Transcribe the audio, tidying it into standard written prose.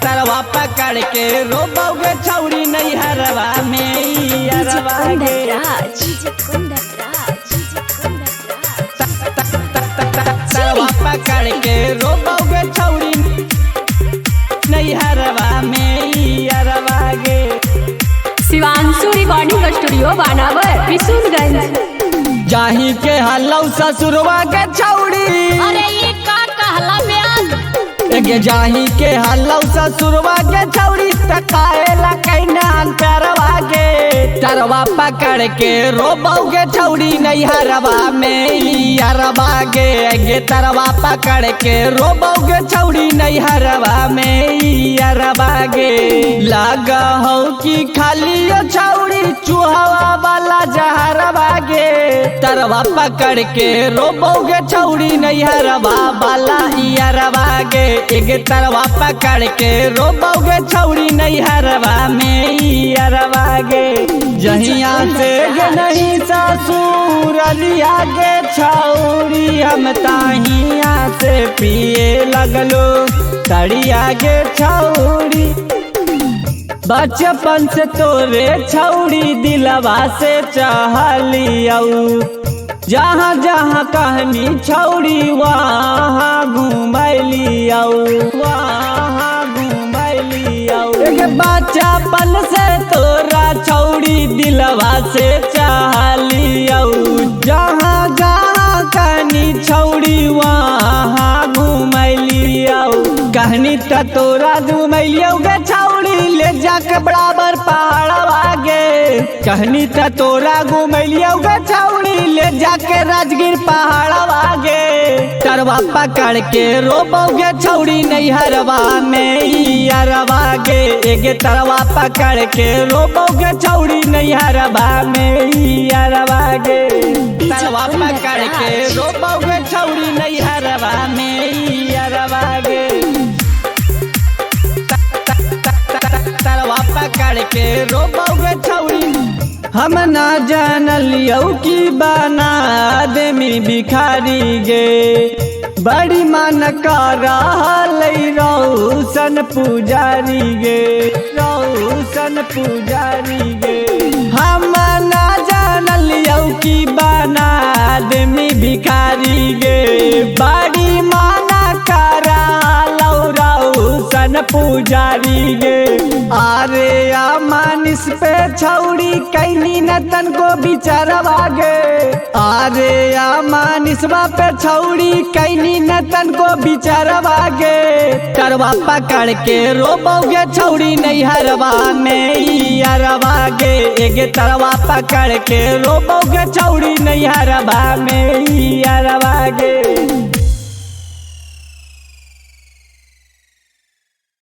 तरवा पकड़ के रोबोगे छौरी नैहरवा में अरवा गे। तरवा पकड़ के रोबोगे छौरी नैहरवा में अरवा गे। शिवांशु रिकॉर्डिंग स्टूडियो बानावर किशुनगंज। जाही के हलौ ससुरवा के छौरी अरे ये का कहला ब्याज जाही के हलौ ससुरवा के छौरी तकाएला कैनान पैरवा गे। तरवा पकड़ के रोबोगे छौरी नैहरवा में अरवा गे। तरवा पकड़ के रोबोगे छौरी नैहरवा में अरवा गे। लगा हो कि खाली छौरी चूहवा वाला जहरवा गे। तरवा पकड़ के रोबोगे छौरी नैहरवा वाला अरवा गे। तरवा पकड़ के रोबोगे छौरी नैहरवा में अरवा गे। जहिया से नहीं ससुर लिया गे छौरी हम ताहिया से पिए लगलो तड़िया गे छौरी। बचपन से तोरे छौरी दिलवा से चाहलियऊ। जहाँ जहाँ कहनी छौरी वहाँ घुमलियऊ वहाँ घुमलियऊ। बचपन से तोरा छौरी दिलवा से चाहलियऊ। जहाँ जहाँ कहनी छौरी वहाँ घुमलियऊ। कहनी त तोरा घुमलियऊ गे छौरी ले जाके बराबर पहाड़वा गे। कहनी त तोरा घुमलियऊ गे छौरी ले जाके राजगीर पहाड़वा गे। तरवा पकड़ के रोबोगे छौरी नैहरवा में अरवा गे। तरवा पकड़ के रोबोगे छौरी नैहरवा में अरवा गे। तरवा पकड़ के रोबोगे छौरी नैहरवा में अरवा गे। तरवा पकड़ के रोबोगे छौरी हम ना जानलियौ कि बना देमी भिखारी गे। बड़ी मन कर रौशन पुजारी गे रौशन पुजारी गे। हम ना जानलियौ कि बना देमी भिखारी गे। बड़ी मन कर रौशन पुजारी गे। अरे मानिस पे छौरी कैनी न तन को बिचारवा गे। अरे मानिसवा पे छौरी कैनी न तन को बिचारवा गे। तरवा पकड़ के रोबोगे छौरी नैहरवा में अरवा गे। तरवा पकड़ के रोबोगे छौरी नैहरवा में अरवा गे।